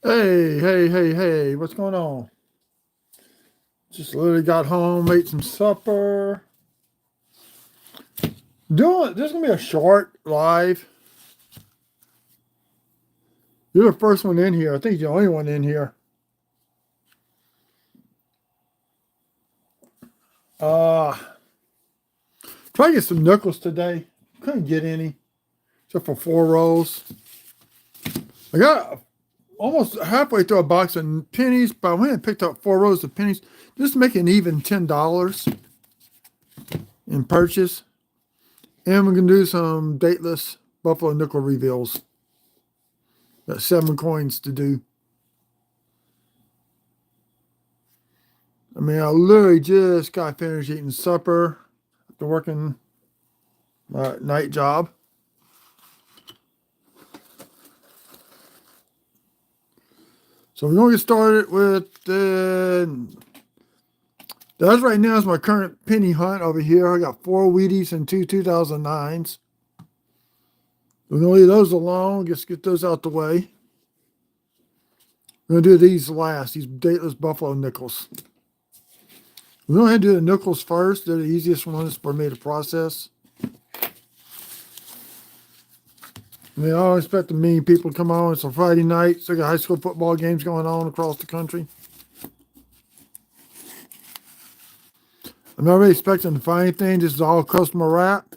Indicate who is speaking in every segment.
Speaker 1: Hey, what's going on? Just literally got home, ate some supper. This is gonna be a short live. You're the first one in here. I think you're the only one in here. Uh Try to get some nickels today. Couldn't get any, except for 4 rolls. I got almost halfway through a box of pennies, but I went and picked up 4 rolls of pennies, just making even $10 in purchase. And we're gonna do some dateless buffalo nickel reveals. Got 7 coins to do. I literally just got finished eating supper after working my night job. So we're going to get started with that's right now is my current penny hunt over here. I got 4 Wheaties and 2 2009s. We're going to leave those alone. Just get those out the way. We're going to do these last, these dateless buffalo nickels. We're going to do the nickels first. They're the easiest ones for me to process. I don't expect the mean people to come on. It's a Friday night, so I got high school football games going on across the country. I'm not really expecting to find anything. This is all customer wrap.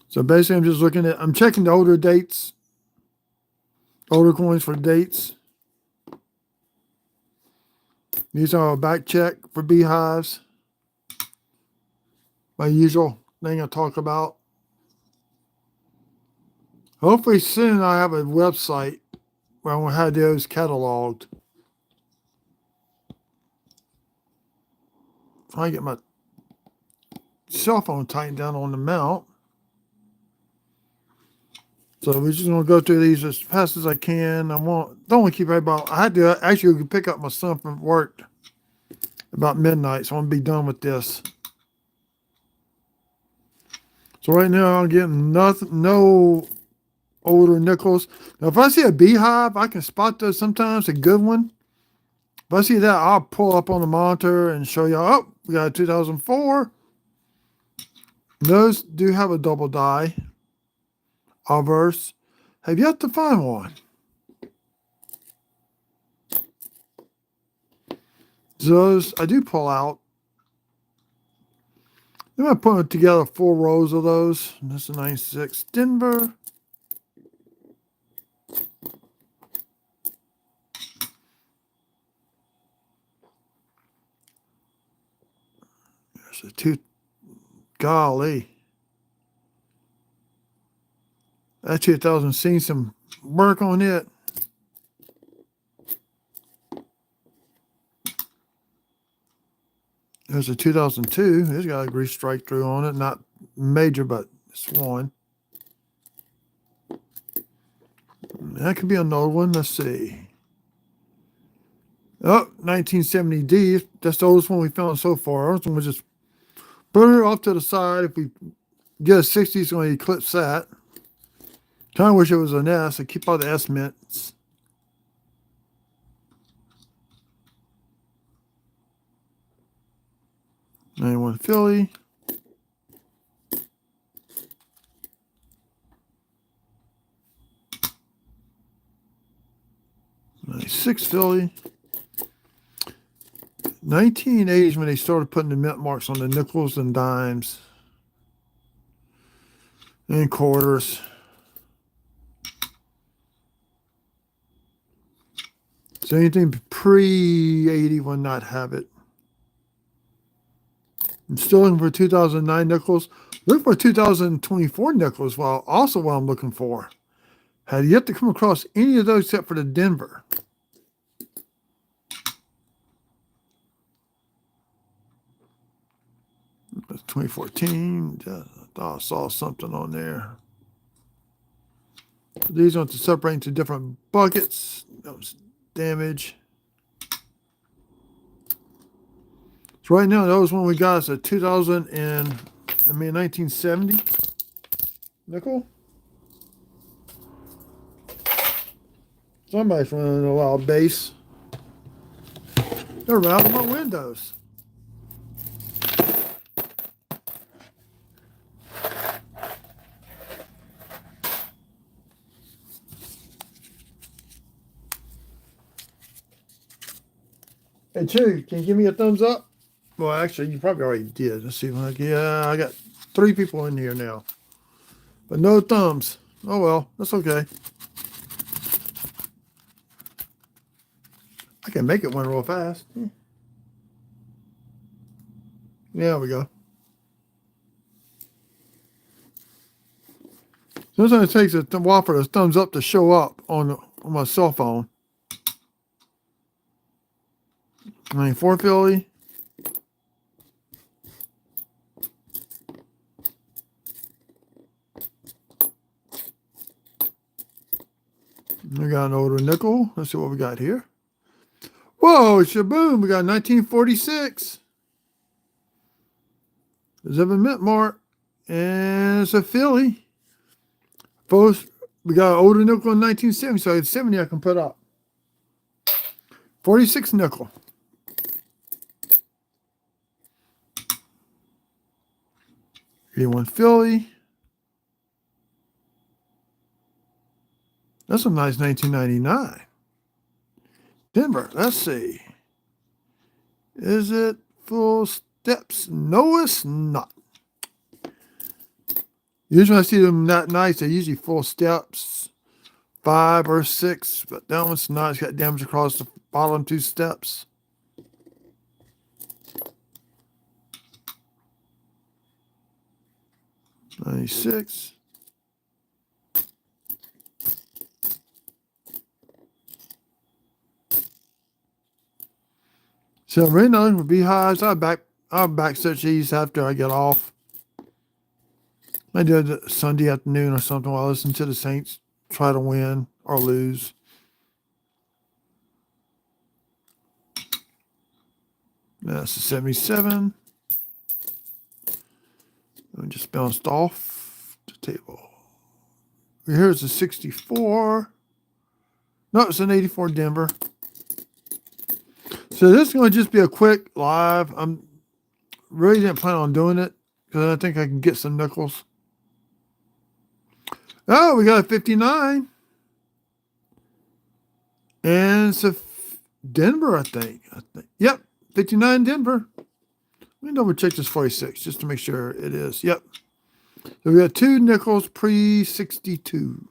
Speaker 1: So basically, I'm checking the older dates, older coins for dates. These are a back check for beehives. My usual thing I talk about. Hopefully soon I have a website where I'm going to have those cataloged. Trying to get my cell phone tightened down on the mount. So we're just going to go through these as fast as I can. Don't want to keep everybody. I had to actually pick up my son from work about midnight, so I'm going to be done with this. So right now I'm getting no older nickels. Now if I see a beehive, I can spot those sometimes, a good one. If I see that, I'll pull up on the monitor and show you, oh, we got a 2004. Those do have a double die. Obverse. Have yet to find one. Those I do pull out. I'm going to put together 4 rows of those. And this is 96 Denver. There's a 2. Golly. That 2000 seen some work on it. There's a 2002. It's got a grease strike through on it. Not major, but it's one. That could be another one. Let's see. Oh, 1970D. That's the oldest one we found so far. We'll just put her off to the side. If we get a 60, it's going to eclipse that. Kind of wish it was an S. I keep all the S mints. '91 Philly. '96 Philly. 1980s when they started putting the mint marks on the nickels and dimes and quarters. So anything pre-80 will not have it. I'm still looking for 2009 nickels. Look for 2024 nickels. Also what I'm looking for. Had yet to come across any of those except for the Denver. That's 2014. I thought I saw something on there. These are to separate into different buckets. That was damage. So right now, that was one we got. It's a 1970. nickel. Somebody's running a wild bass. They're around my windows. Hey, Chew, can you give me a thumbs up? Well, actually, you probably already did. Let's see. Yeah, I got 3 people in here now. But no thumbs. Oh, well. That's okay. I can make it one real fast. There we go. Sometimes it takes a while for the thumbs up to show up on my cell phone. 4 Philly. We got an older nickel. Let's see what we got here. Whoa, shaboom. We got 1946. There's a mint mark. And it's a Philly. Both, we got an older nickel in 1970, so it's 70 I can put up. 46 nickel. One Philly. That's a nice 1999. Denver, let's see. Is it full steps? No, it's not. Usually when I see them that nice, they're usually full steps, 5 or 6, but that one's not. It's got damage across the bottom 2 steps. '96. So right now with beehives, I'll back search these after I get off. I do it Sunday afternoon or something while I listen to the Saints try to win or lose. That's a 77. And just bounced off the table. Here's a 64. No, it's an 84 Denver. So this is going to just be a quick live. I'm really didn't plan on doing it because I think I can get some nickels. Oh, we got a 59. And it's a Denver, I think. Yep, 59 Denver. Let me double check this 46 just to make sure it is. Yep. So we got 2 nickels pre-62.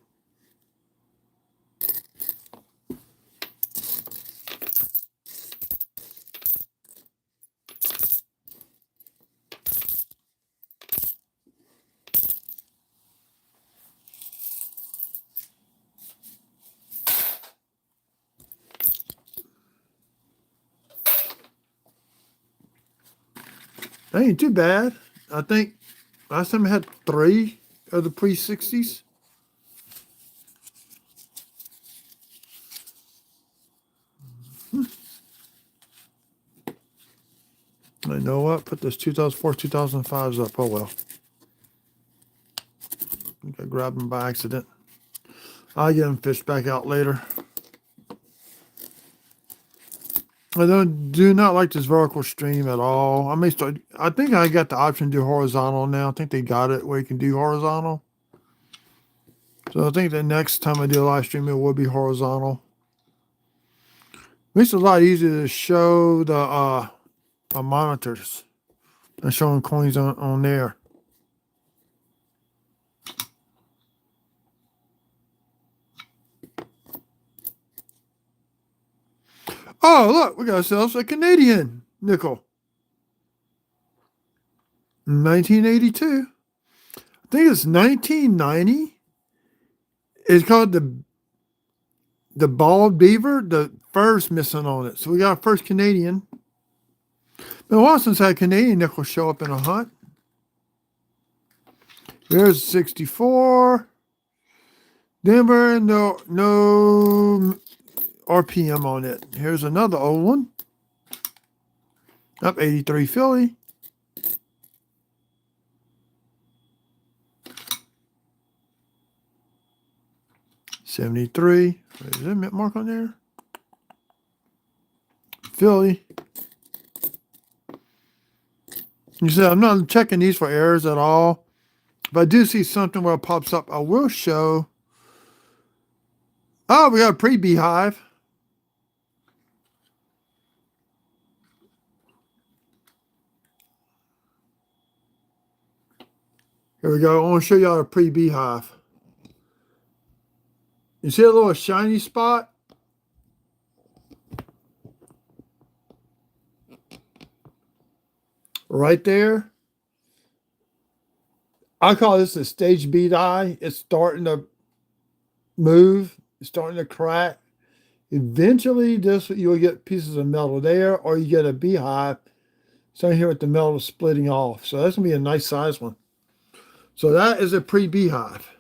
Speaker 1: That ain't too bad. I think last time I had 3 of the pre-60s. I know what? Put those 2004, 2005s up. Oh, well. I think I grabbed them by accident. I'll get them fished back out later. I do not like this vertical stream at all. I think I got the option to do horizontal now. I think they got it where you can do horizontal. So I think the next time I do a live stream, it will be horizontal. Makes it a lot easier to show the my monitors and showing coins on there. Oh, look, we got ourselves a Canadian nickel. 1982. I think it's 1990. It's called the bald beaver. The fur's missing on it. So we got our first Canadian. Been a while since I had Canadian nickel show up in a hunt. There's 64. Denver, no RPM on it. Here's another old one. Up 83 Philly. 73. Is there a mint mark on there? Philly. You see, I'm not checking these for errors at all. If I do see something where it pops up, I will show. Oh, we got a pre-beehive. Here we go. I want to show y'all a pre-beehive. You see a little shiny spot? Right there. I call this a stage bead eye. It's starting to move. It's starting to crack. Eventually, you'll get pieces of metal there, or you get a beehive. Starting here with the metal splitting off. So that's going to be a nice size one. So that is a pre-beehive.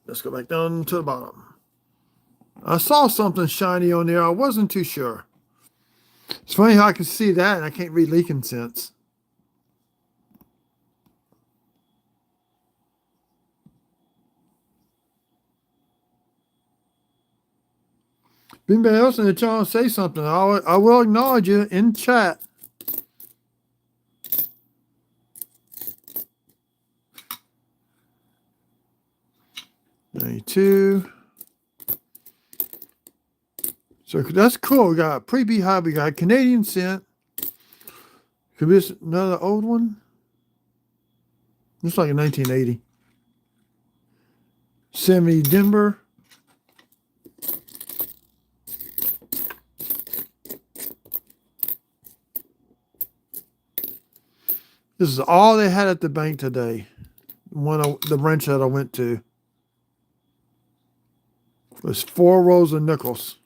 Speaker 1: Let's go back down to the bottom. I saw something shiny on there. I wasn't too sure. It's funny how I can see that and I can't read leaking sense. If anybody else in the channel say something, I will acknowledge you in chat. $92. So that's cool. We got pre-beehive. We got Canadian cent. Could be another old one. Looks like a 1980. 70 Denver. This is all they had at the bank today. The branch that I went to was 4 rows of nickels.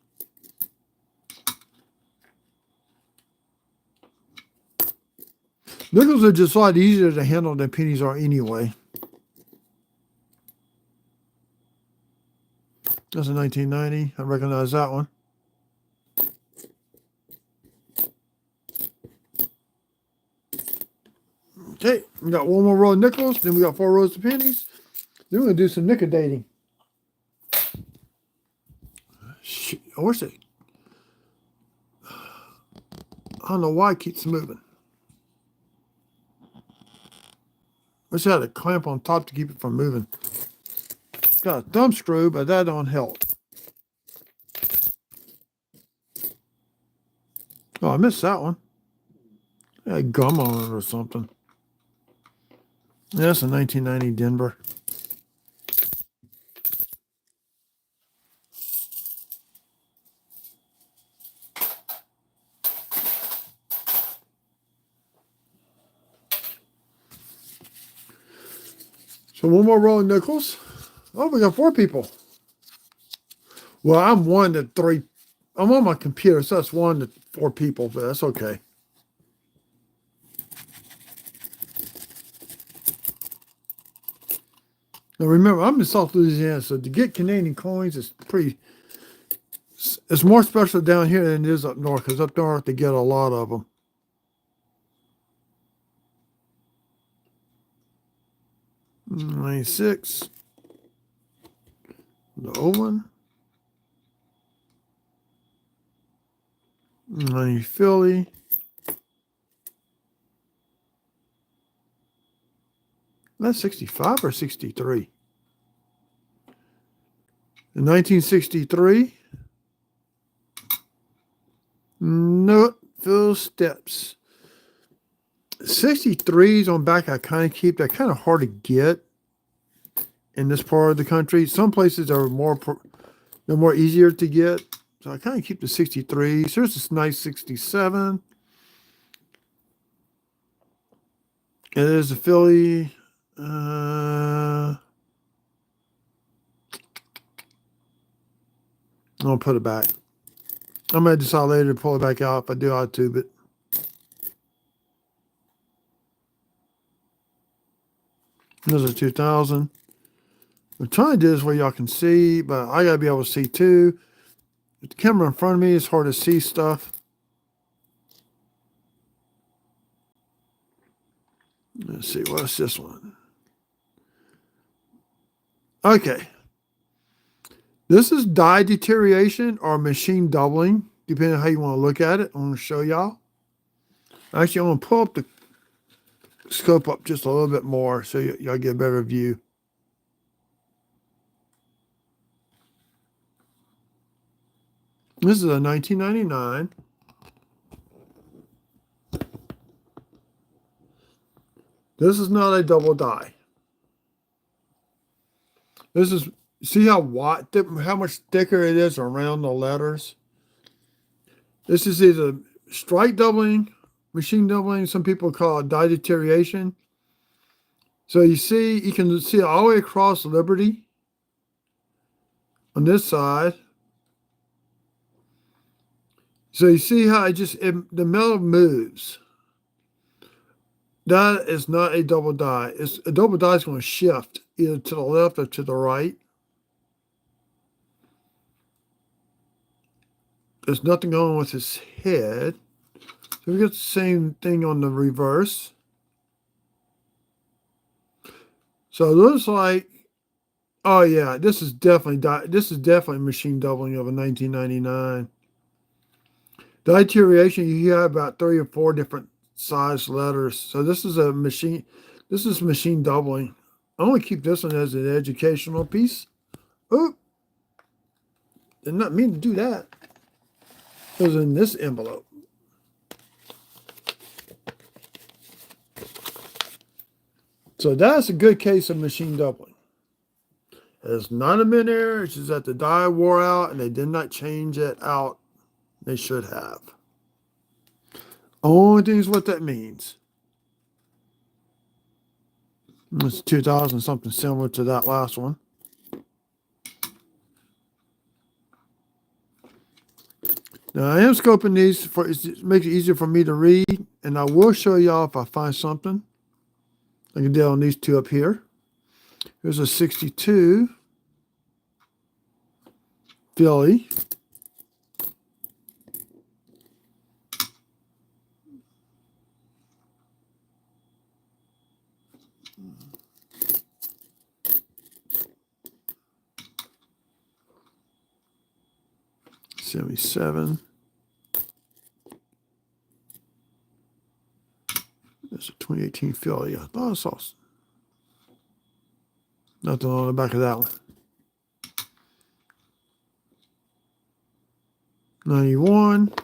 Speaker 1: Nickels are just a lot easier to handle than pennies are anyway. That's a 1990. I recognize that one. Okay, we got one more row of nickels. Then we got 4 rows of pennies. Then we're going to do some nickel dating. Where's it? I don't know why it keeps moving. Wish I had a clamp on top to keep it from moving. Got a thumb screw, but that don't help. Oh, I missed that one. It had gum on it or something. Yeah, that's a 1990 Denver. So one more row of nickels. Oh, we got 4 people. Well, I'm 1 to 3. I'm on my computer, so that's 1 to 4 people, but that's okay. Now remember, I'm in South Louisiana, so to get Canadian coins is it's more special down here than it is up north, because up north they get a lot of them. $96. The old one. 90 Philly. That's 65 or 63? In 1963. No, Phil Steps. 63s on back I kind of keep. They're kind of hard to get in this part of the country. Some places are they're more easier to get. So I kind of keep the 63s. Here's this nice 67. And there's a Philly. I'll put it back. I might decide later to pull it back out. If I do, I'll tube it. There's a 2000. I'm trying to do this where y'all can see, but I got to be able to see too. With the camera in front of me, it's hard to see stuff. Let's see, what's this one? Okay. This is die deterioration or machine doubling, depending on how you want to look at it. I'm going to show y'all. Actually, I'm going to pull up the scope up just a little bit more so y'all get a better view. This is a 1999. This is not a double die. This is, see how much thicker it is around the letters? This is either strike doubling, machine doubling. Some people call it die deterioration. So you can see all the way across Liberty on this side. So you see how the metal moves. That is not a double die. A double die is going to shift either to the left or to the right. There's nothing going on with his head. So we get the same thing on the reverse. So it looks like, oh yeah, this is definitely machine doubling of a 1999. Die deterioration, you have about 3 or 4 different size letters. So this is machine doubling. I only keep this one as an educational piece. Oh, did not mean to do that. It was in this envelope. So that's a good case of machine doubling. It's not a min error. It's just that the die wore out and they did not change it out. They should have. Only thing is what that means. It's 2000, something similar to that last one. Now I am scoping these it makes it easier for me to read, and I will show y'all if I find something. I can deal on these two up here. Here's a 62 Philly. '77. There's a 2018 Philly. I thought I saw nothing on the back of that one. 91.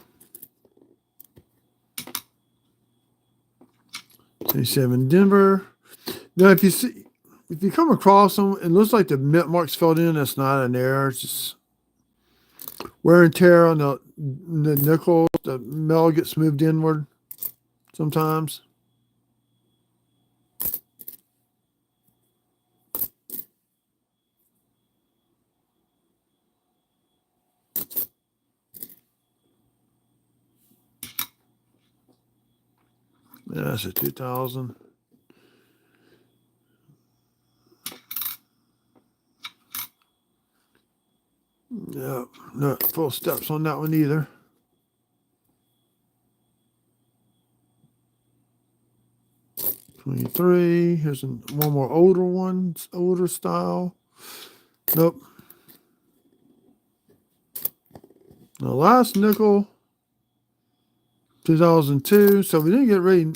Speaker 1: 77 Denver. Now, if you come across them, it looks like the mint marks filled in. That's not an error. It's just wear and tear on the nickel. The metal gets moved inward sometimes. Yeah, that's a 2000. Yeah, not full steps on that one either. '23. Here's one more older one, older style. Nope. The last nickel, 2002. So we didn't get ready.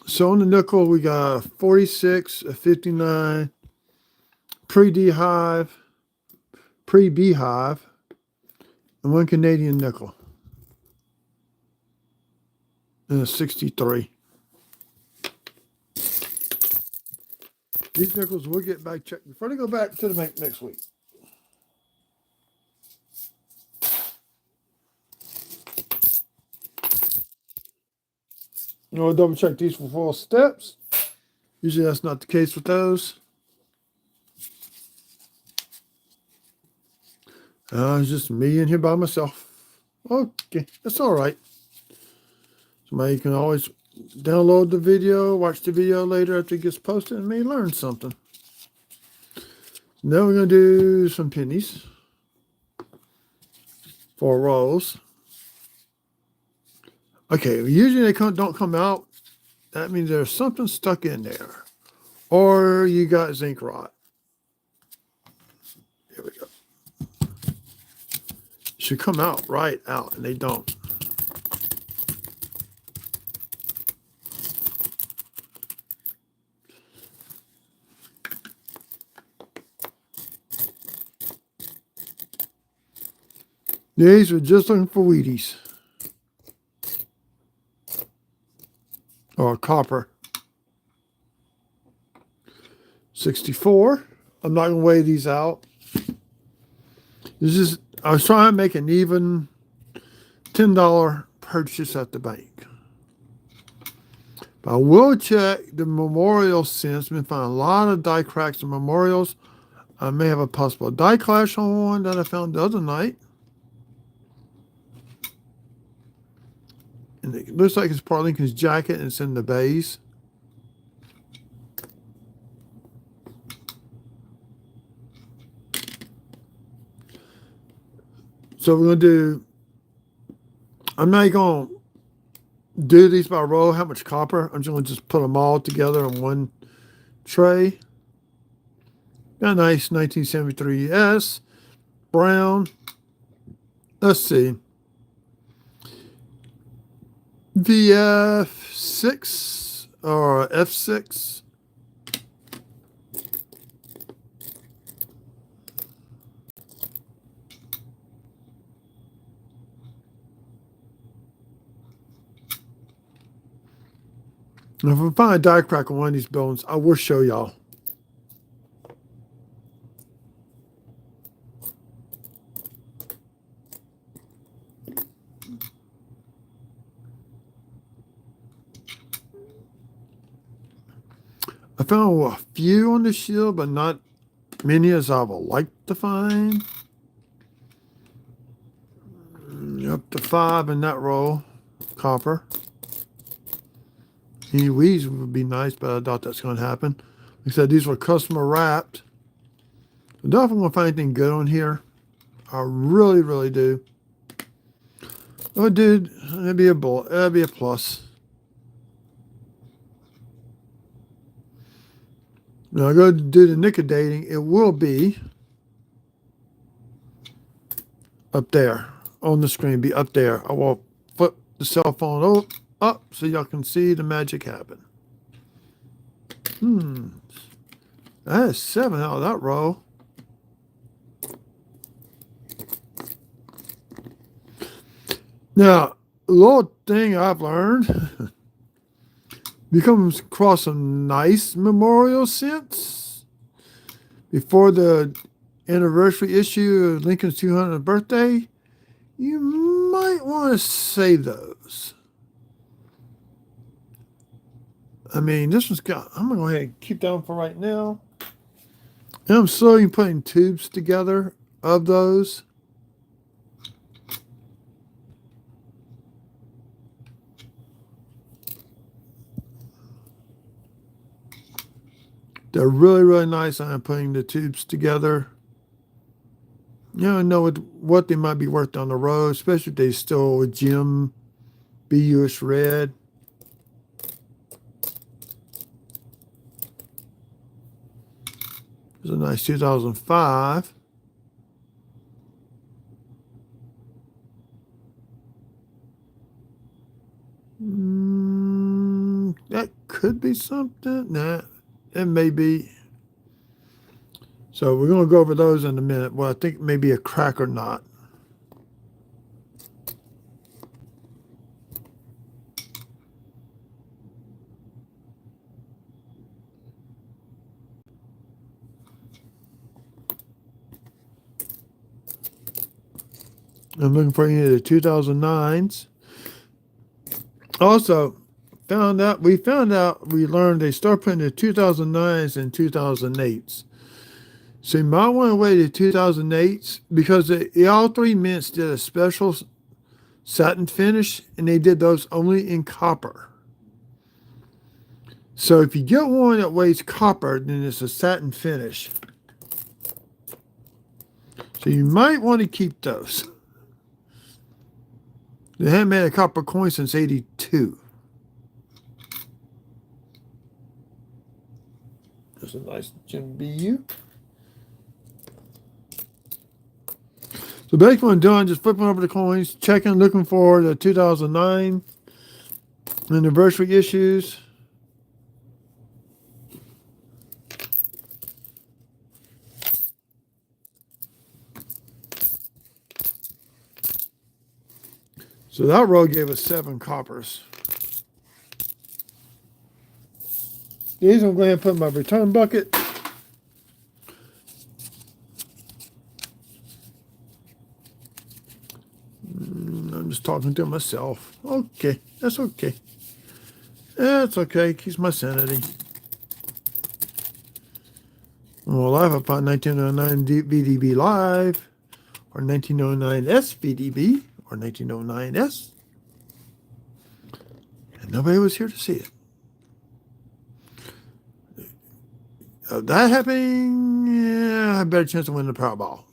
Speaker 1: So on the nickel, we got a 46, a 59, pre-beehive, and one Canadian nickel. And a 63. These nickels will get back checked before they go back to the bank next week. You want to double check these for full steps. Usually that's not the case with those. It's just me in here by myself. Okay, that's all right. Somebody can always download the video, watch the video later after it gets posted, and may learn something. Now we're going to do some pennies. 4 rolls. Okay, usually they don't come out. That means there's something stuck in there. or you got zinc rot. Here we go. Should come out right out, and they don't. These are just looking for Wheaties. Or copper. 64. I'm not going to weigh these out. This is, I was trying to make an even $10 purchase at the bank. But I will check the memorial since. I've been finding a lot of die cracks and memorials. I may have a possible die clash on one that I found the other night. And it looks like it's part of Lincoln's jacket and it's in the base. So we're going to do, I'm not going to do these by row, how much copper. I'm just going to just put them all together in one tray. Got a nice 1973 S, brown. Let's see. VF6 or F6. Now, if we find a die crack on one of these buildings, I will show y'all. I found a few on the shield, but not many as I would like to find. Up to 5 in that row, copper. Any weeds would be nice, but I doubt that's going to happen. Like I said, these were customer wrapped. I doubt if I'm going to find anything good on here. I really, really do. Oh, dude, that'd be a bullet. That'd be a plus. Now I go to do the nickel-dating. It will be up there on the screen. Be up there. I will flip the cell phone up so y'all can see the magic happen. That is 7 out of that row. Now, a little thing I've learned. You come across some nice memorial scents before the anniversary issue of Lincoln's 200th birthday. You might want to save those. I mean, this one's got, I'm going to go ahead and keep that one for right now. And I'm slowly putting tubes together of those. They're really, really nice. I'm putting the tubes together. You know what they might be worth down the road, especially if they still with Gem BUish red. It's a nice 2005. That could be something. Nah. It may be. So we're going to go over those in a minute. Well, I think maybe a crack or not. I'm looking for any of the 2009s. Also, we learned they start putting the 2009s and 2008s. So you might want to wait the 2008s because all 3 mints did a special satin finish and they did those only in copper. So if you get one that weighs copper, then it's a satin finish. So you might want to keep those. They haven't made a copper coin since '82. There's a nice Jim BU. So basically what I'm doing, just flipping over the coins, checking, looking for the 2009 anniversary issues. So that row gave us 7 coppers. These I'm going to put in my return bucket. I'm just talking to myself. Okay, that's okay. That's okay. Keeps my sanity. Well, live upon 1909 VDB Live, or 1909S VDB, or 1909S. And nobody was here to see it. That happening, yeah, I have a better chance of winning the Powerball.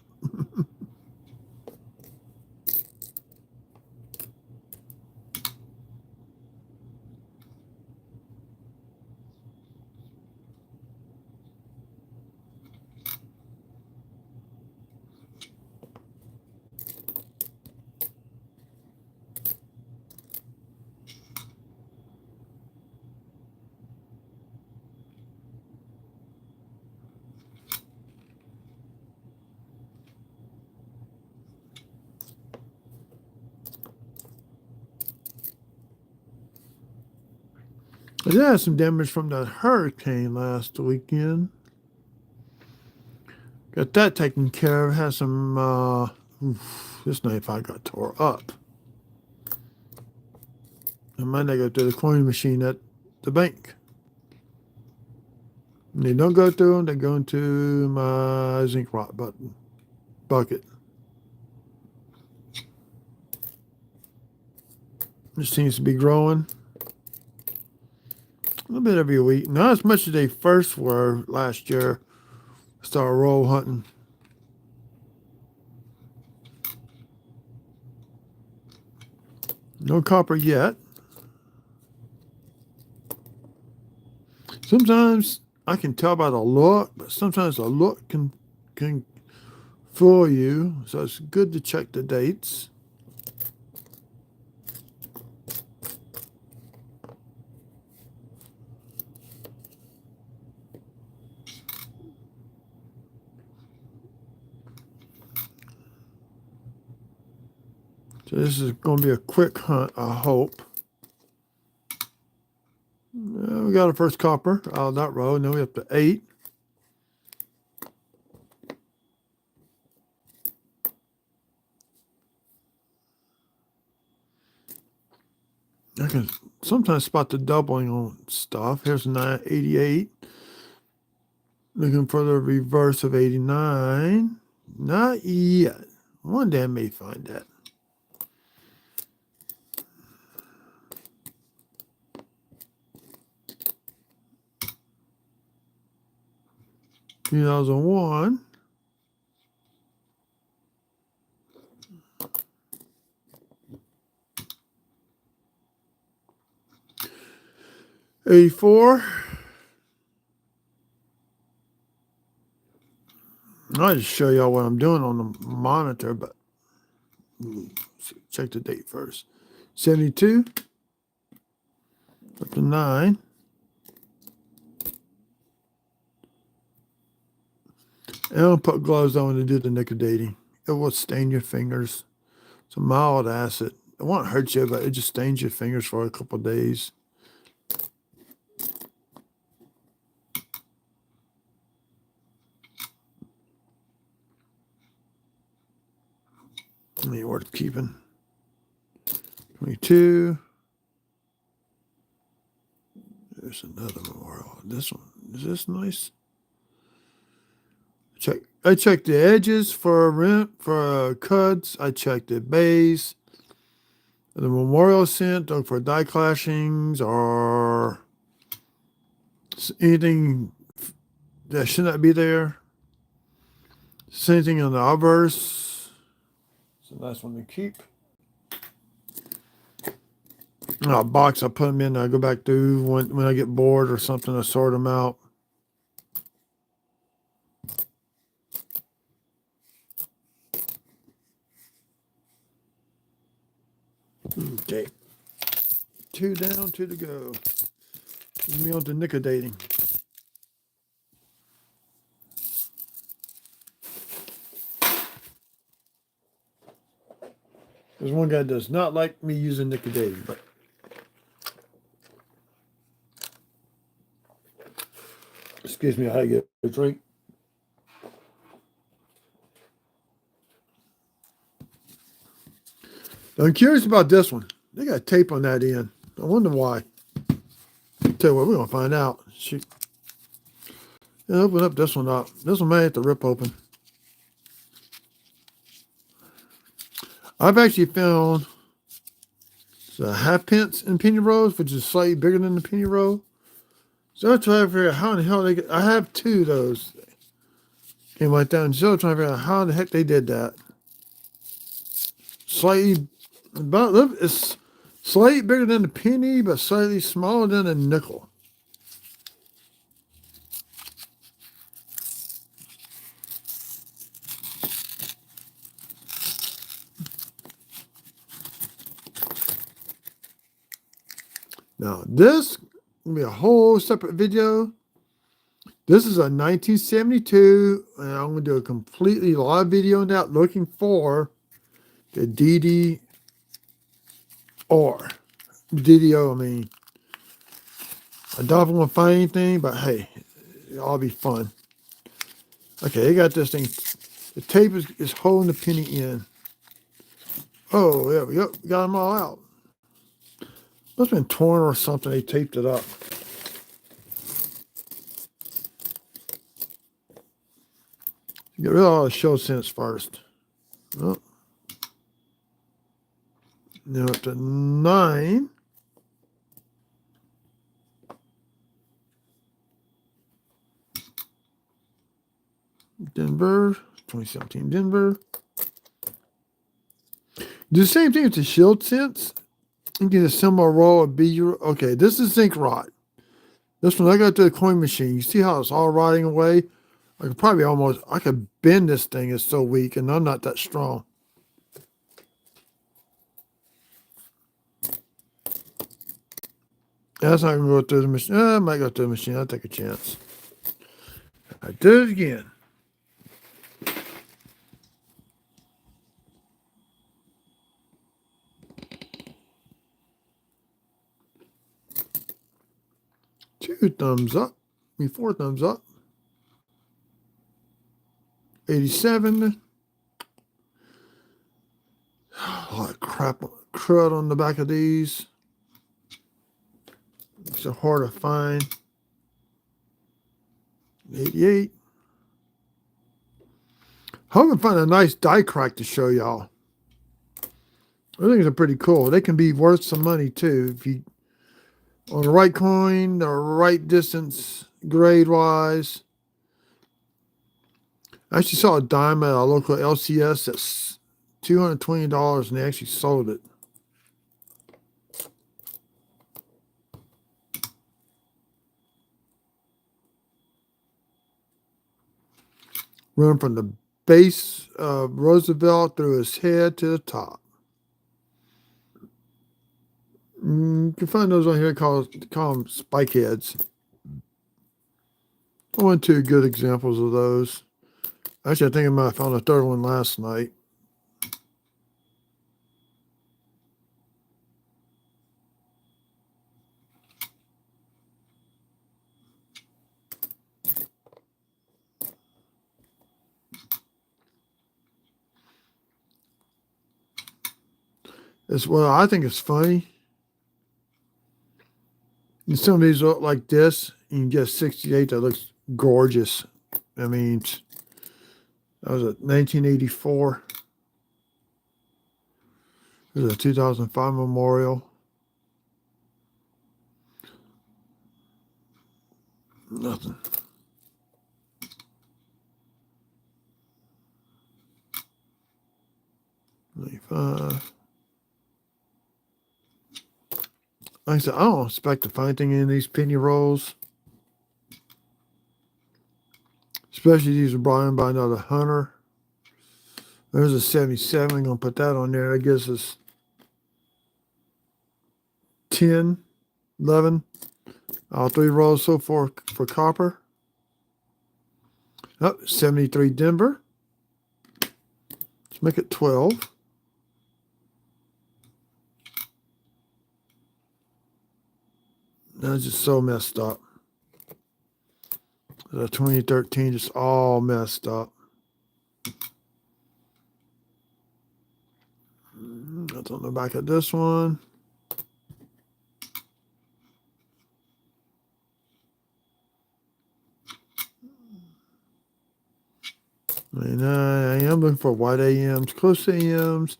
Speaker 1: I did have some damage from that hurricane last weekend. Got that taken care of. Had some, this knife I got tore up. I might not go through the coin machine at the bank. And they don't go through them, they go into my zinc rot bucket. This seems to be growing. A little bit every week. Not as much as they first were last year. Started roll hunting. No copper yet. Sometimes I can tell by the look, but sometimes the look can fool you. So it's good to check the dates. So this is going to be a quick hunt, I hope. We got our first copper out of that row. Now we're up to 8. I can sometimes spot the doubling on stuff. Here's 988. Looking for the reverse of 89. Not yet. One day I may find that. Two 2001. '84. I'll just show y'all what I'm doing on the monitor, but check the date first. 72. Up to 9. And I'll put gloves on to do the nicotine. It will stain your fingers. It's a mild acid. It won't hurt you, but it just stains your fingers for a couple of days. Ain't worth keeping. 22. There's another memorial. This one. Is this nice? I checked the edges for cuds. I checked the base. The memorial scent, look for die clashings or anything that should not be there. Same thing on the obverse. It's a nice one to keep. A box, I put them in. I go back through when I get bored or something. I sort them out. Okay. 2 down, 2 to go. Me on to nickel-dating. There's one guy that does not like me using nickel-dating, but excuse me, I had to get a drink. I'm curious about this one. They got tape on that end. I wonder why. Tell you what, we're gonna find out. Shoot. Yeah, open up this one up. This one may have to rip open. I've actually found a half-pence in penny rolls, which is slightly bigger than the penny roll. So I'm trying to figure out how in the hell they get. I have 2 of those. Came right down. So I'm trying to figure out how the heck they did that. Slightly, it's slightly bigger than the penny, but slightly smaller than a nickel. Now, this will be a whole separate video. This is a 1972, and I'm going to do a completely live video on that, looking for the DDR. DDO, I mean. I don't want to find anything, but hey, it'll be fun. Okay, they got this thing. The tape is holding the penny in. Oh, there we go. Got them all out. Must have been torn or something. They taped it up. Get rid of all the show sense first. Oh. Now up to 9. Denver, 2017 Denver. Do the same thing with the shield sense. You get a similar roll of B. Okay, this is zinc rot. This one I got to the coin machine. You see how it's all rotting away? I could probably I could bend this thing. It's so weak, and I'm not that strong. That's not going to go through the machine. I might go through the machine. I'll take a chance. I did it again. Two thumbs up. 4 thumbs up. 87. A lot of crud on the back of these. It's hard to find. 88. I'm going to find a nice die crack to show y'all. I think they're pretty cool. They can be worth some money too. If you on the right coin, the right distance, grade wise. I actually saw a dime at a local LCS that's $220, and they actually sold it. Run from the base of Roosevelt through his head to the top. You can find those on here, call them spike heads. I want 2 good examples of those. Actually, I think I might have found a 3rd one last night. I think it's funny. And some of these look like this. You can get 68 that looks gorgeous. I mean, that was a 1984. This is a 2005 Memorial. Nothing. Like I said, I don't expect to find anything in these penny rolls. Especially these are brought in by another hunter. There's a 77. I'm going to put that on there. I guess it's 10, 11. All 3 rolls so far for copper. Oh, 73 Denver. Let's make it 12. That's just so messed up. The 2013 just all messed up. That's on the back of this one. And I am looking for white AMs, close AMs.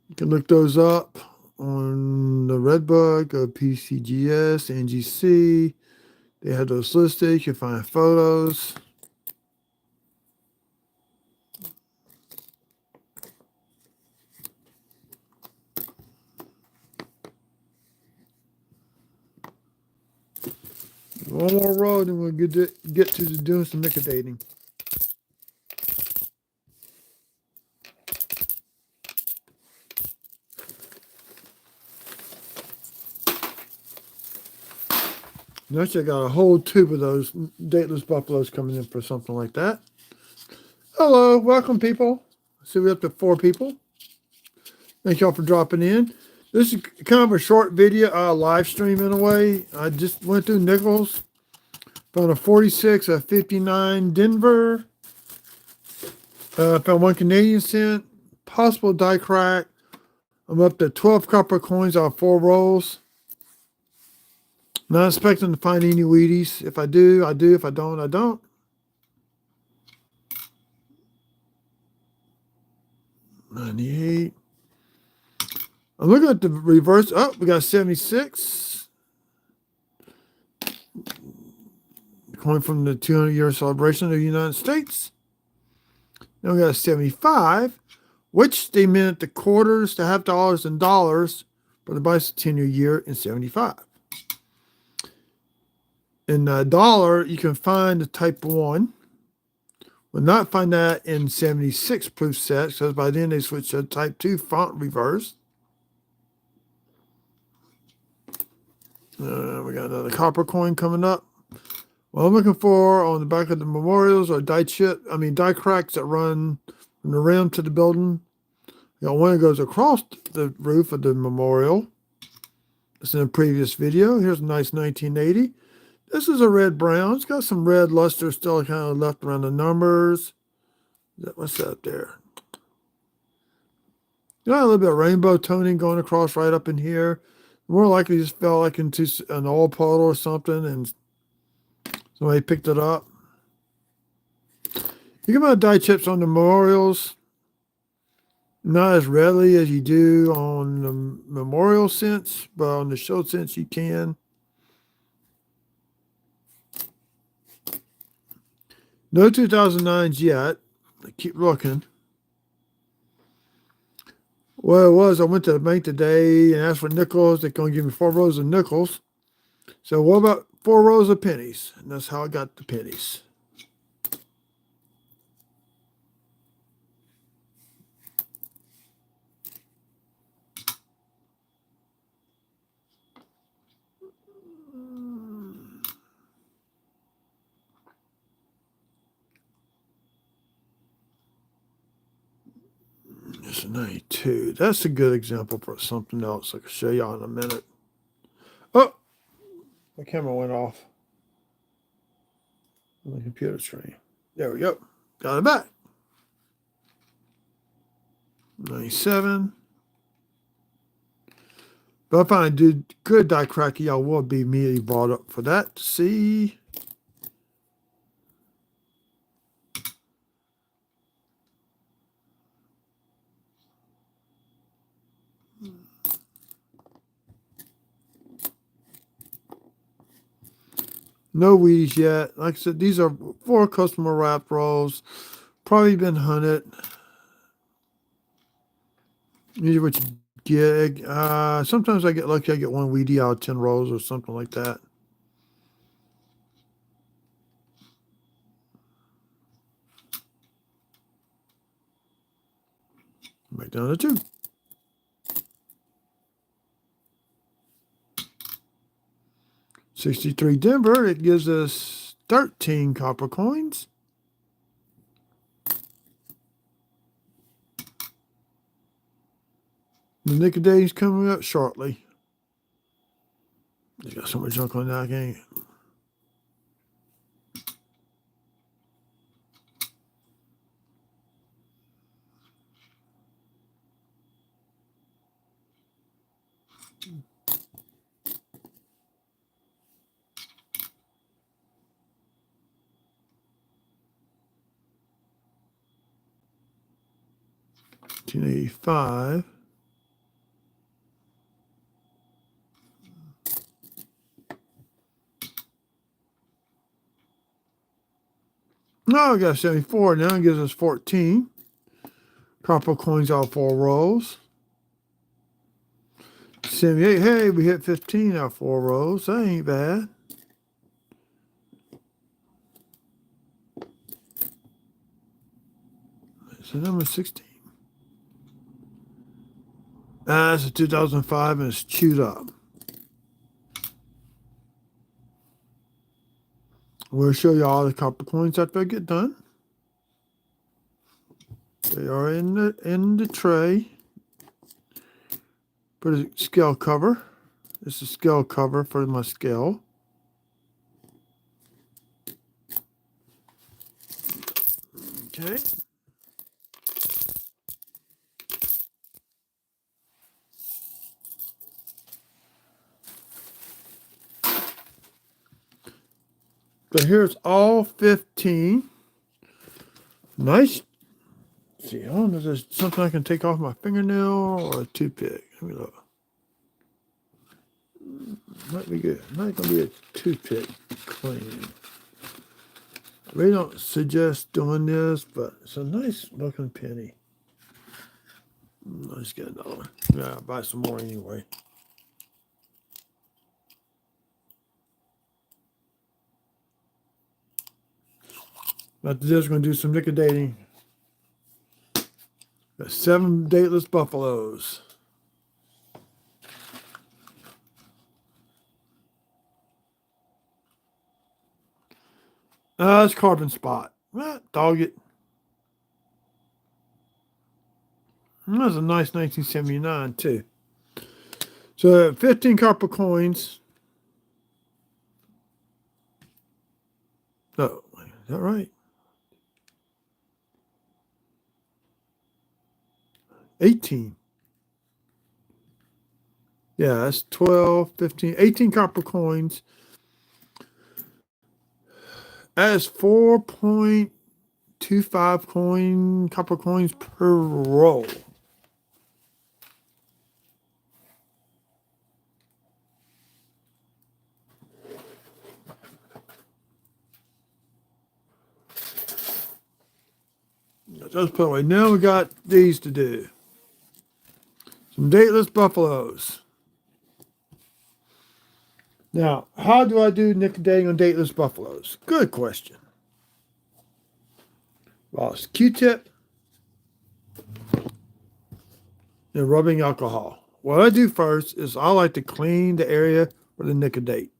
Speaker 1: You can look those up on the Red Book of PCGS, NGC. They have those listed. You can find photos. One more road, and we'll get to doing some liquidating. Notice I got a whole tube of those Dateless Buffaloes coming in for something like that. Hello, welcome people. See, we're up to 4 people. Thank y'all for dropping in. This is kind of a short video, live stream in a way. I just went through nickels. Found a 46, a 59 Denver. Found 1 Canadian cent. Possible die crack. I'm up to 12 copper coins out of 4 rolls. Not expecting to find any Wheaties. If I do, I do. If I don't, I don't. $98. I'm looking at the reverse. Oh, we got 76. Coin from the 200-year celebration of the United States. Then we got 75, which they meant the quarters, the half dollars, and dollars, but the bicentennial year in 75. In the dollar, you can find the type 1. Will not find that in 76 proof sets, because by then they switched to type 2 font reverse. We got another copper coin coming up. What I'm looking for on the back of the memorials are die cracks that run from the rim to the building. You got one that goes across the roof of the memorial. It's in a previous video. Here's a nice 1980. This is a red-brown. It's got some red luster still kind of left around the numbers. What's that there? Got a little bit of rainbow toning going across right up in here. More likely just fell like into an oil puddle or something, and somebody picked it up. You can buy die chips on the memorials. Not as readily as you do on the memorial cents, but on the show cents you can. No 2009s yet. I keep looking. Well, it was. I went to the bank today and asked for nickels. They're going to give me 4 rows of nickels. So what about 4 rows of pennies? And that's how I got the pennies. It's a 92. That's a good example for something else I can show y'all in a minute. Oh, my camera went off on the computer screen. There we go. Got it back. 97. But if I do good die cracky, y'all will be immediately brought up for that. See. No Wheaties yet. Like I said, these are 4 customer wrapped rolls. Probably been hunted. These are what you get. Sometimes I get lucky. I get 1 Wheatie out of 10 rolls or something like that. Back down to 2. 63 Denver, it gives us 13 copper coins. The Nick of Days coming up shortly. They got so much junk on that, I can't. $19.85. No, we got 74 now. It gives us 14 copper coins all 4 rolls. 78. Hey, we hit 15 out of 4 rolls. That ain't bad. So number 16. That's a 2005 and it's chewed up. We'll show you all the copper coins after I get done. They are in the tray. For the scale cover. This is scale cover for my scale. Okay. So here's all 15. Nice. Let's see, I don't know if there's something I can take off my fingernail or a toothpick. Let me look. Might be good. Not gonna be a toothpick clean. I really don't suggest doing this, but it's a nice looking penny. Let's get another one. Yeah, I'll buy some more anyway. After this, we're going to do some liquidating. Got 7 dateless buffaloes. It's carbon spot. Dog it. That's a nice 1979 too. So 15 copper coins. Oh, is that right? 18. Yeah, that's 12, 15, 18 copper coins. That is 4.25 copper coins per roll. Just put away. Now we got these to do. Some dateless buffaloes. Now, how do I do liquidating on dateless buffaloes? Good question. Well, it's Q-tip and rubbing alcohol. What I do first is I like to clean the area for the nicodate.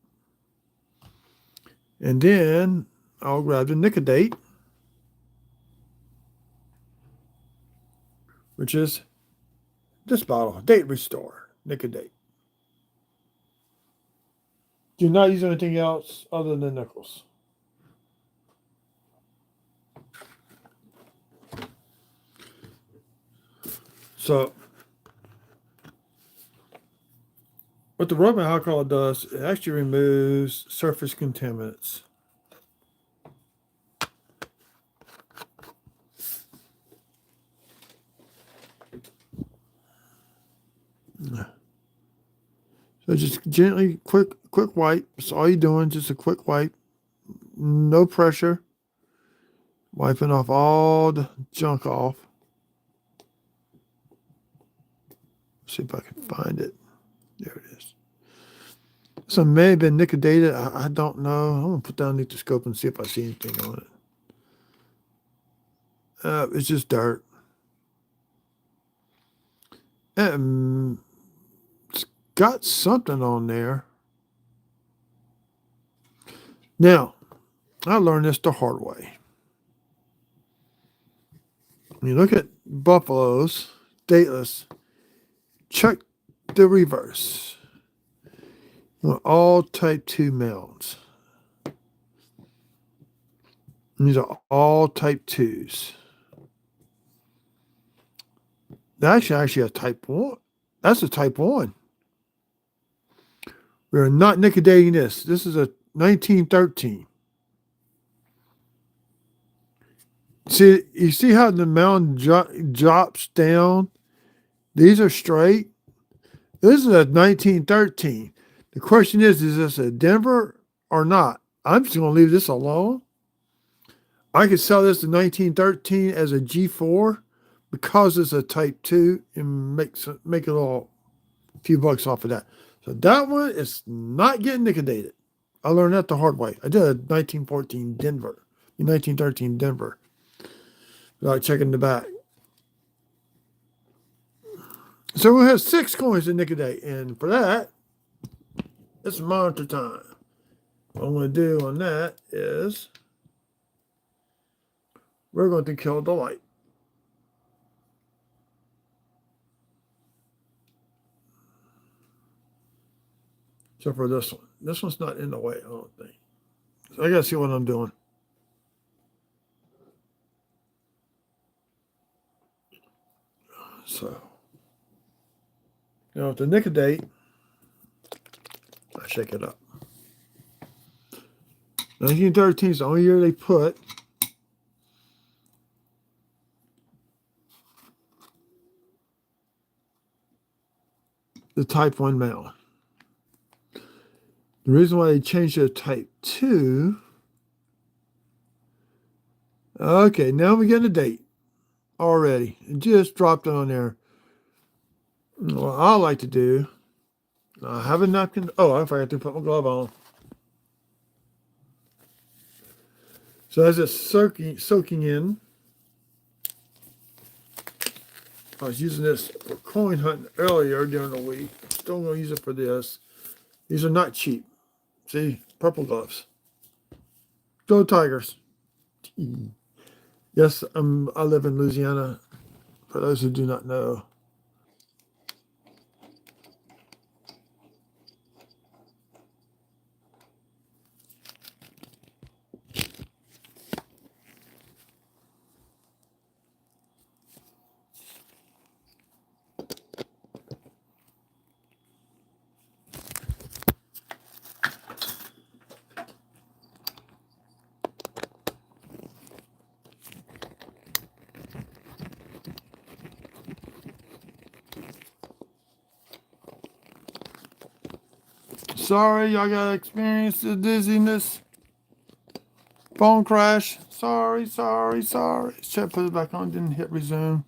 Speaker 1: And then I'll grab the nicodate, which is this bottle, Date Restore, nicodate. Do not use anything else other than nickels. So, what the rubbing alcohol does, it actually removes surface contaminants. So just gently, quick wipe. That's all you're doing, just a quick wipe. No pressure. Wiping off all the junk off. See if I can find it. There it is. Some may have been nicodated. I don't know. I'm going to put down the scope and see if I see anything on it. It's just dirt. It's got something on there. Now, I learned this the hard way. When you look at buffaloes, dateless, check the reverse. You want all type 2 males. And these are all type 2s. That's actually a type 1. That's a type 1. We're not nicodating this. This is a 1913. See, you see how the mound drops down? These are straight. This is a 1913. The question is this a Denver or not? I'm just going to leave this alone. I could sell this in 1913 as a G4 because it's a Type 2 and make a little few bucks off of that. So that one is not getting liquidated. I learned that the hard way. I did a 1913 Denver, 1913 Denver, without checking the back. So we have 6 coins to liquidate, and for that, it's monitor time. What I'm going to do on that is we're going to kill the light. So for this one's not in the way, I don't think. So I got to see what I'm doing. So now with the nicodate, I shake it up. 1913 is the only year they put. The type 1 male. The reason why they changed it to type 2. Okay, now we get a date already. It just dropped on there. What I like to do, I have a napkin. Oh, I forgot to put my glove on. So as it's soaking in, I was using this for coin hunting earlier during the week. Still going to use it for this. These are not cheap. See, purple gloves. Go Tigers. Yes, I live in Louisiana, for those who do not know. Sorry, y'all got to experience the dizziness. Phone crash. Sorry. Should put it back on. Didn't hit resume.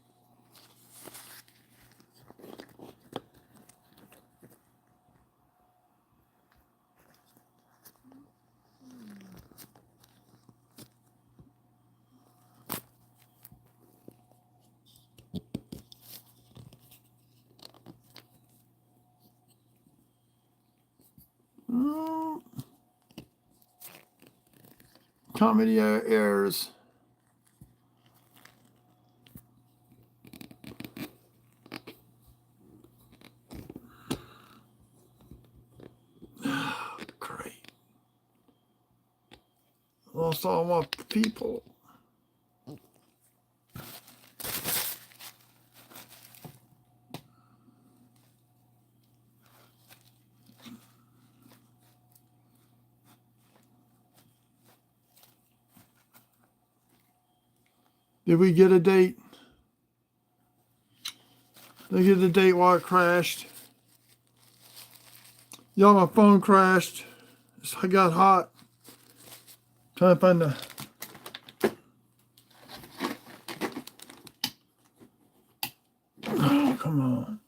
Speaker 1: Comedy errors. Great. Lost all my people. Did we get a date? Did I get the date while it crashed? Y'all, my phone crashed. I got hot. Trying to find the... Oh, come on.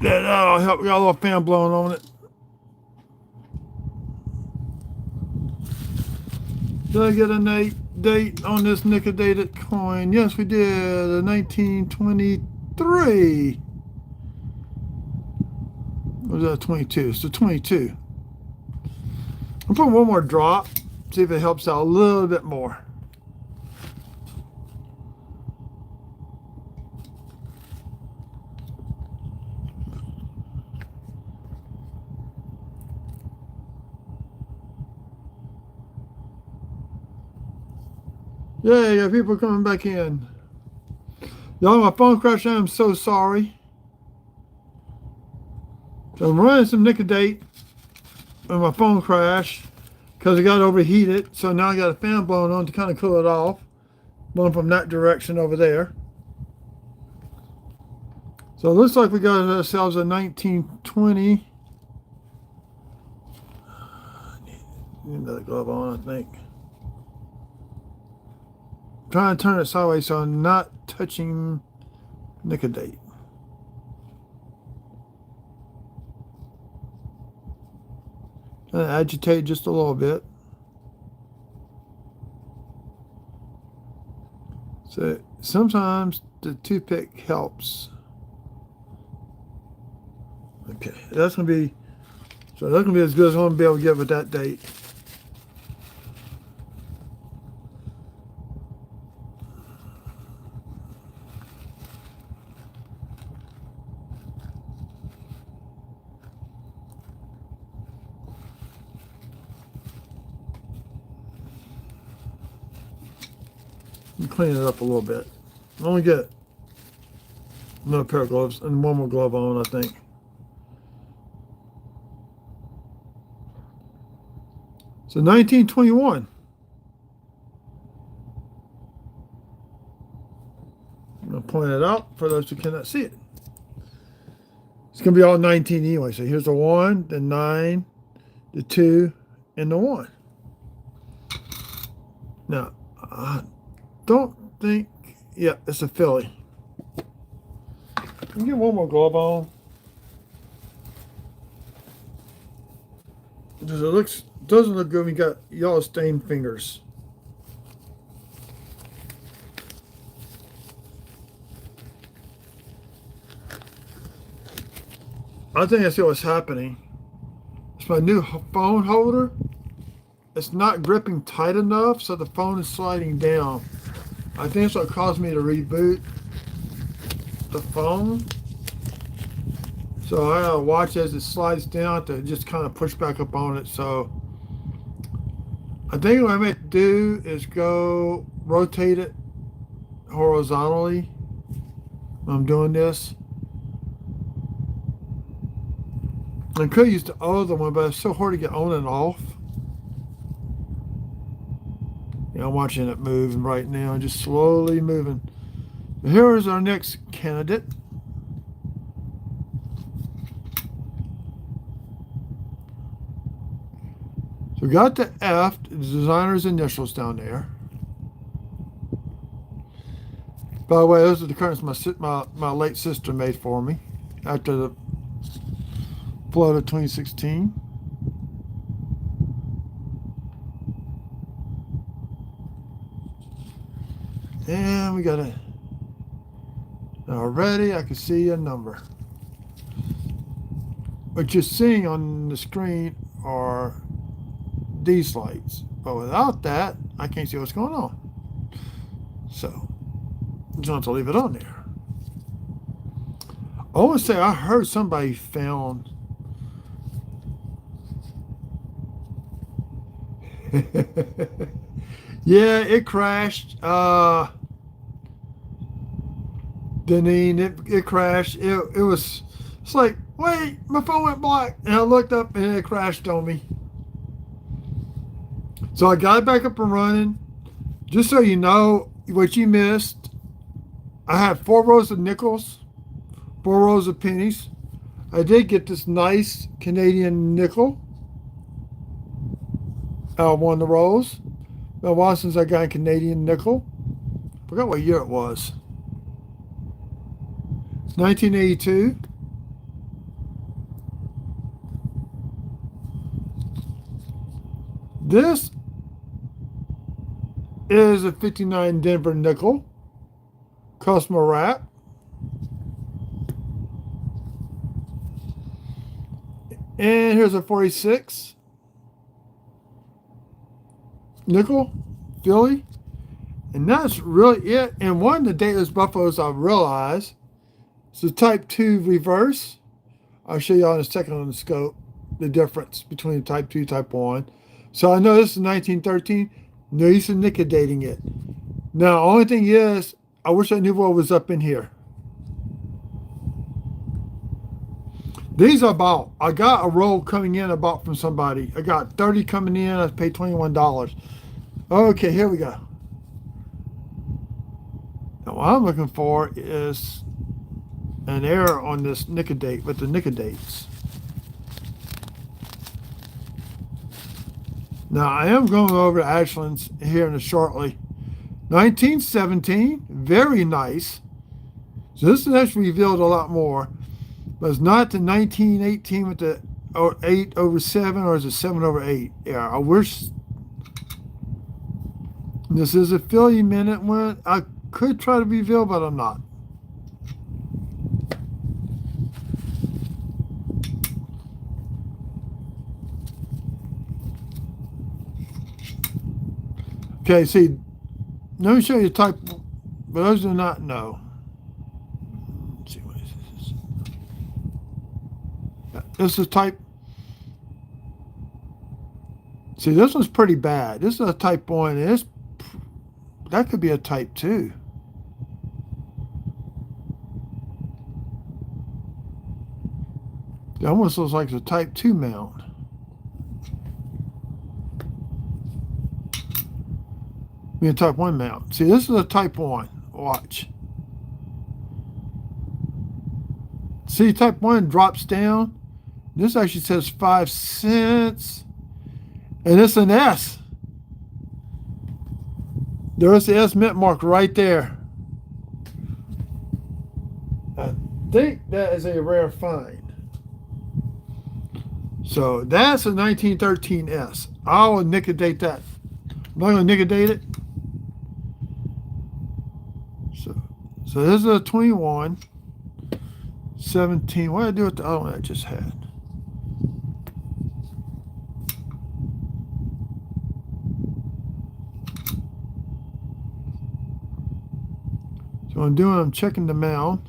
Speaker 1: That'll help. We got a little fan blowing on it. Did I get a date on this nickel-dated coin? Yes, we did. A 1923. Or was that 22? It's the 22. I'll put one more drop. See if it helps out a little bit more. Yeah, got people coming back in. Y'all, my phone crashed. I'm so sorry. So I'm running some nickel-date and my phone crashed because it got overheated. So now I got a fan blowing on to kind of cool it off. Blowing from that direction over there. So it looks like we got ourselves a 1920. Need another glove on, I think. Trying to turn it sideways so I'm not touching nickel-date. And agitate just a little bit. So sometimes the toothpick helps. Okay, that's gonna be as good as I'm gonna be able to get with that date. Clean it up a little bit. I only get another pair of gloves and one more glove on, I think. So 1921. I'm going to point it out for those who cannot see it. It's going to be all 19 anyway. So here's the 1, the 9, the 2, and the 1. Now, don't think, yeah, it's a Philly. Can you get one more glove on? Because it doesn't look good when you got yellow stained fingers. I think I see what's happening. It's my new phone holder. It's not gripping tight enough, so the phone is sliding down. I think it's what caused me to reboot the phone. So I gotta watch as it slides down to just kind of push back up on it. So I think what I meant to do is go rotate it horizontally when I'm doing this. I could use the other one, but it's so hard to get on and off. Yeah, I'm watching it move right now, just slowly moving. Here is our next candidate. So we got the F, the designer's initials down there. By the way, those are the curtains my late sister made for me after the flood of 2016. And we got a, already I can see a number. What you're seeing on the screen are these lights. But without that, I can't see what's going on. So, just want to leave it on there. I want to say I heard somebody found yeah, it crashed. Deneen, it crashed. It's like, wait, my phone went black. And I looked up and it crashed on me. So I got it back up and running. Just so you know what you missed, I had 4 rows of nickels, 4 rows of pennies. I did get this nice Canadian nickel. One of the rows. Been a while since I got a Canadian nickel. Forgot what year it was. It's 1982. This is a 59 Denver nickel, customer wrap. And here's a 46 nickel Philly. And that's really it. And one of the Dateless Buffaloes I realized is a Type 2 reverse. I'll show you all in a second on the scope the difference between the Type 2 Type 1. So I know this is 1913. No use in liquidating it. Now, only thing is, I wish I knew what was up in here. These are bought. I got a roll coming in I bought from somebody. I got 30 coming in. I paid $21. Okay, here we go. Now, what I'm looking for is an error on this nicodate with the nicodates. Now, I am going over to Ashland's here in a shortly. 1917, very nice. So this is actually revealed a lot more. But it's not the 1918 with the 8/7 or is it 7/8? Yeah, I wish. This is a Philly minute one. I could try to reveal, but I'm not. Okay, see, let me show you type. For those who do not know. Let's see, what is this? This is type. See, this one's pretty bad. This is a type 1. And that could be a type 2. It almost looks like it's a type 2 mount. I mean, a type 1 mount. See, this is a type 1. Watch. See, type 1 drops down. This actually says 5 cents. And it's an S. There's the S mint mark right there. I think that is a rare find. So that's a 1913 S. I will nicodate that. I'm not going to nicodate it. So this is a 21, 17. What did I do with the other one I just had? So what I'm doing, I'm checking the mound.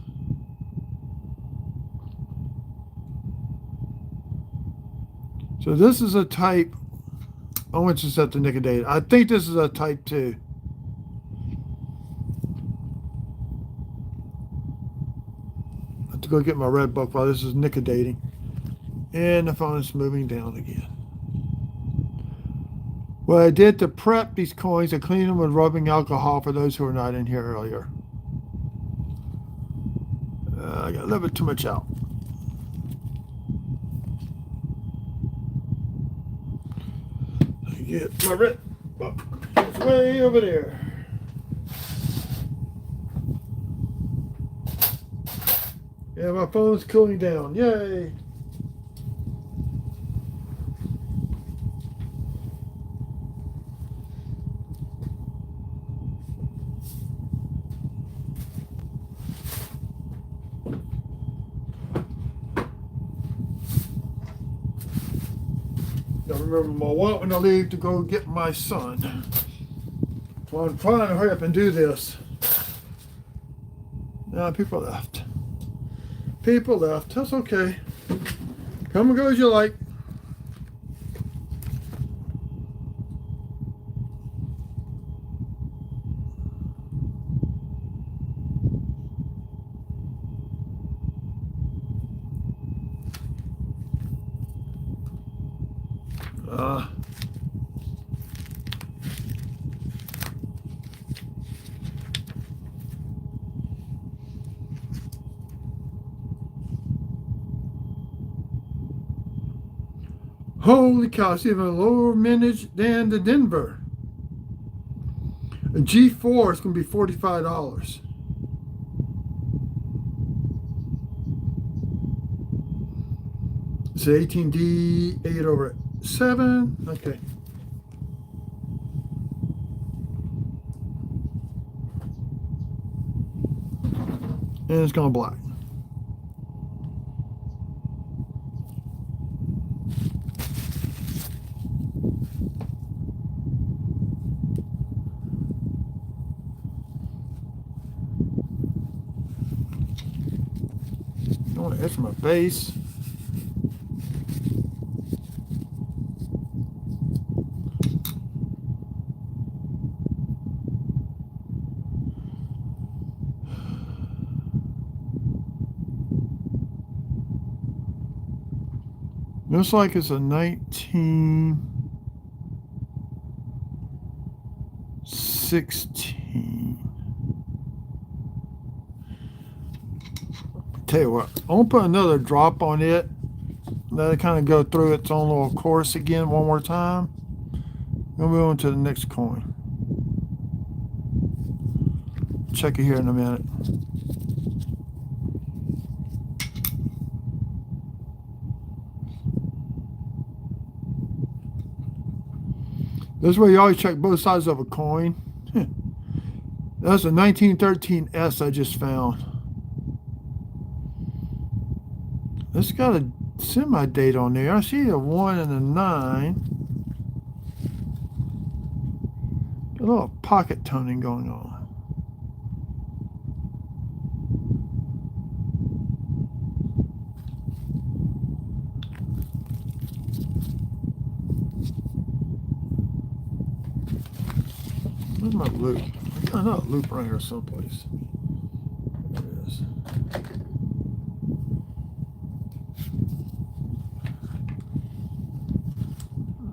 Speaker 1: So this is a type, I want you to set the nicodate. I think this is a type 2. I have to go get my red book while this is nicodating. And the phone is moving down again. What I did to prep these coins, I cleaned them with rubbing alcohol for those who were not in here earlier. I got a little bit too much out. Get my red book. It's way over there. Yeah, my phone's cooling down. Yay! I remember my wallet when I leave to go get my son. So I'm trying to hurry up and do this. Now people left. People left. That's okay. Come and go as you like. Holy cow, it's even lower mintage than the Denver. A G4 is going to be $45. It's 18D 8/7. Okay. And it's gone black. I want to etch my base. Looks like it's a 1916. Tell you what, I'm gonna put another drop on it. Let it kind of go through its own little course again one more time. We'll move on to the next coin. Check it here in a minute. This way you always check both sides of a coin. That's a 1913 S I just found. It's got a semi-date on there. I see a 1 and a 9. A little pocket toning going on. Where's my loop? I got another loop right here someplace. There it is.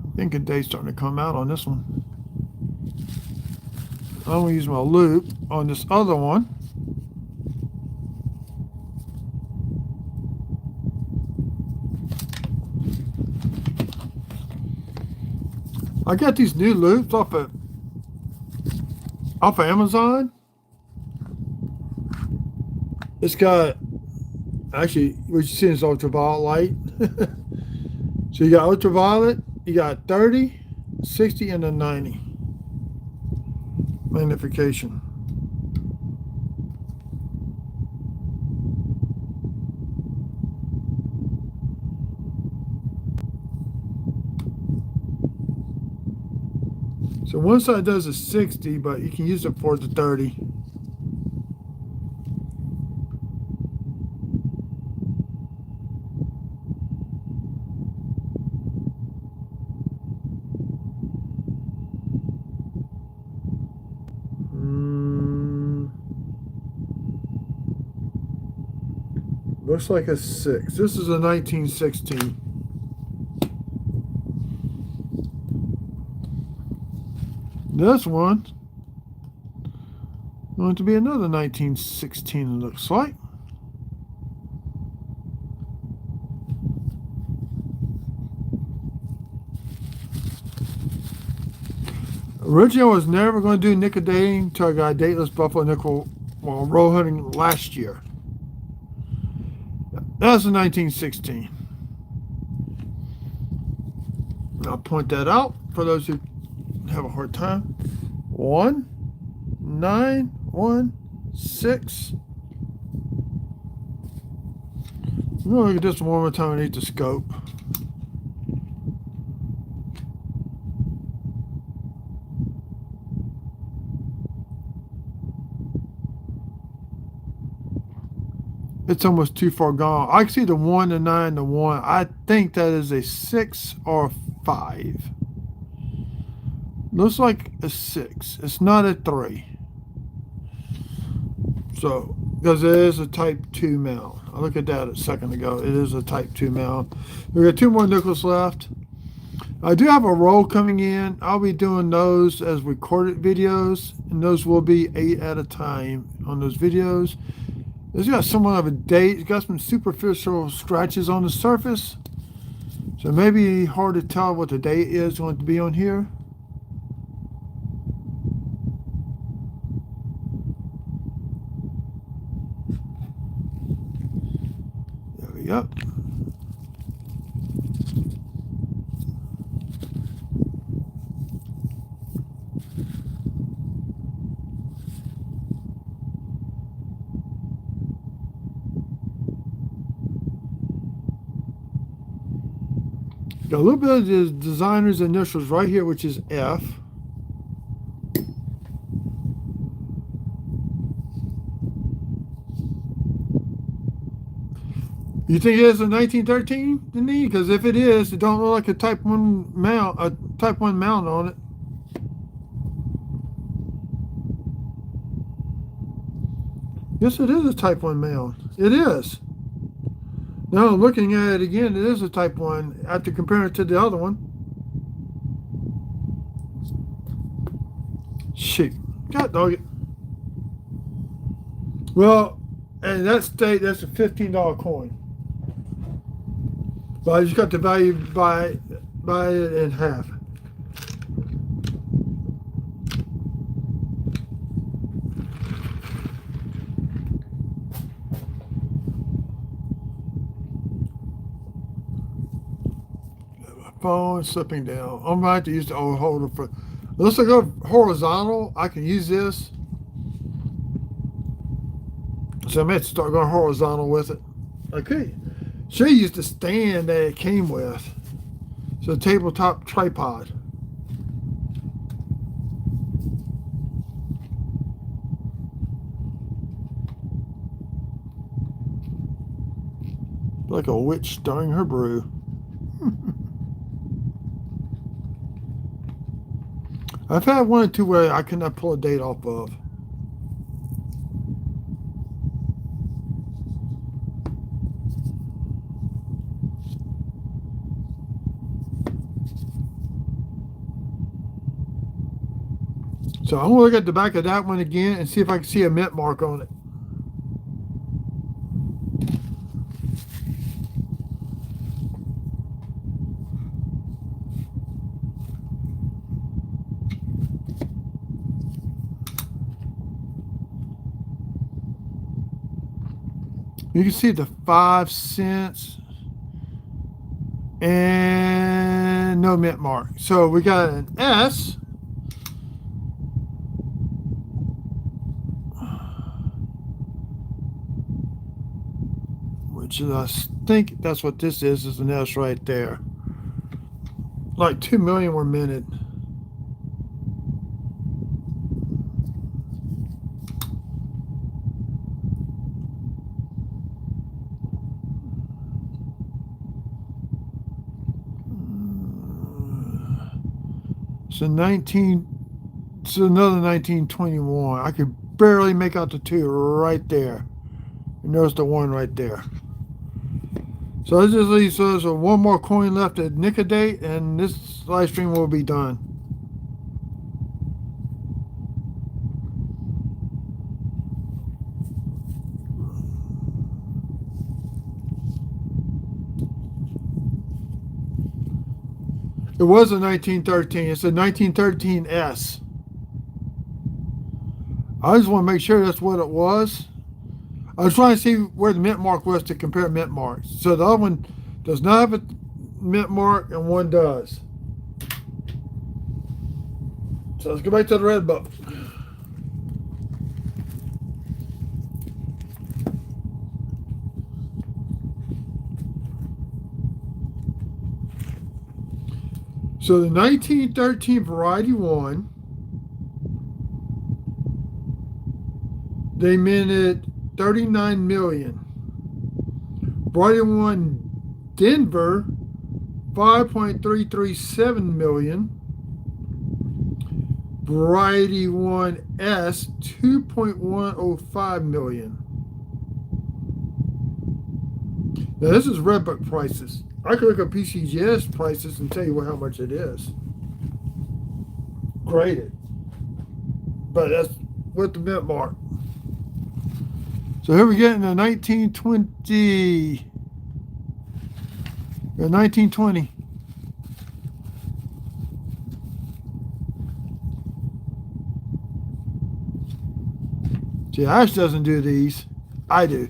Speaker 1: I think a date's starting to come out on this one. I'm going to use my loop on this other one. I got these new loops off of Amazon. It's got, actually, what you see is ultraviolet light. So you got ultraviolet, you got 30, 60, and a 90 magnification. So one side does a 60, but you can use it for the 30. Looks like a 6. This is a 1916. This one going to be another 1916, it looks like. Originally, I was never going to do nickel dating until I got Dateless Buffalo nickel while roll hunting last year. That's a 1916. I'll point that out for those who have a hard time. 1, 9, 1, 6. I'm going to look at this one more time underneath the scope. It's almost too far gone. I can see the 1, the 9, the 1. I think that is a 6 or a 5. Looks like a 6. It's not a 3. So, because it is a type 2 mount. I looked at that a second ago. It is a type 2 mount. We got 2 more nickels left. I do have a roll coming in. I'll be doing those as recorded videos, and those will be 8 at a time on those videos. It's got somewhat of a date. It's got some superficial scratches on the surface. So maybe hard to tell what the date is going to be on here. There we go. Got a little bit of the designer's initials right here, which is F. You think it is a 1913, because if it is, it don't look like a Type 1 mount, on it. Yes, it is a Type 1 mount. It is. Now, looking at it again, it is a Type 1 after comparing it to the other one. Shoot. God dog it. Well, and that's a $15 coin. But I just got the value by it in half. My phone is slipping down. I'm going to have to use the old holder for. Unless I go horizontal, I can use this. So I'm going to have to start going horizontal with it. Okay. She used the stand that it came with. So tabletop tripod. Like a witch stirring her brew. I've had one or two where I cannot pull a date off of. So I'm going to look at the back of that one again and see if I can see a mint mark on it. You can see the 5 cents and no mint mark. So we got an S. Which is, I think that's what this is an S right there. Like 2 million were minted. So another 1921. I could barely make out the 2 right there. And there's the 1 right there. So this just leaves us with one more coin left at Nicodate, and this live stream will be done. It was a 1913. It's a 1913S. I just want to make sure that's what it was. I was trying to see where the mint mark was to compare mint marks. So the other one does not have a mint mark and one does. So let's go back to the red book. So the 1913 Variety 1, they minted 39 million. Variety 1 Denver, 5.337 million. Variety 1S, 2.105 million. Now this is Redbook prices. I could look up PCGS prices and tell you how much it is. Graded. But that's with the mint mark. So here we get in the 1920. The 1920. See, Ash doesn't do these. I do.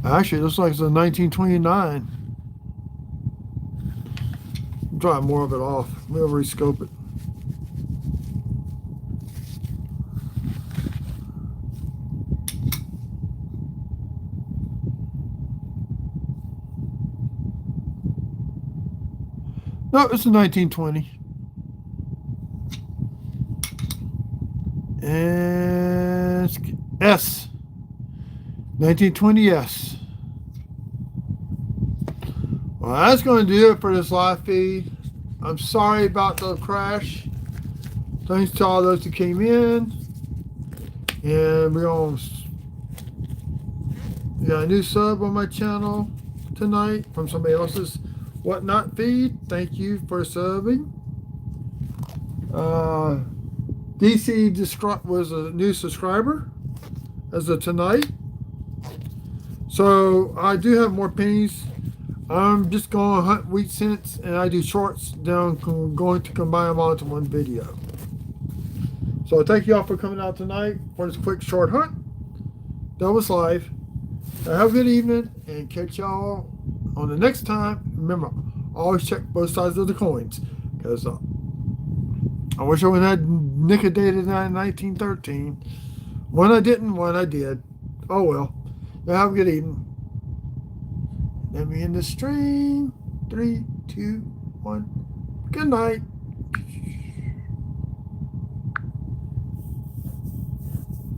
Speaker 1: Actually, it looks like it's a 1929. I'm drawing more of it off. We'll rescope it. No, it's a 1920. And it's S. 1920 S. Well, that's going to do it for this live feed. I'm sorry about the crash. Thanks to all those who came in. And we got a new sub on my channel tonight from somebody else's Whatnot feed. Thank you for subbing. DC was a new subscriber as of tonight. So I do have more pennies. I'm just going to hunt wheat cents, and I do shorts. Then I'm going to combine them all into one video. So thank you all for coming out tonight for this quick short hunt. That was live. Have a good evening, and catch y'all on the next time. Remember, always check both sides of the coins, because I wish I would have had Nick a day to 1913. One I didn't, one I did. Oh well. Now have a good evening. Let me end the stream. 3, 2, 1. Good night.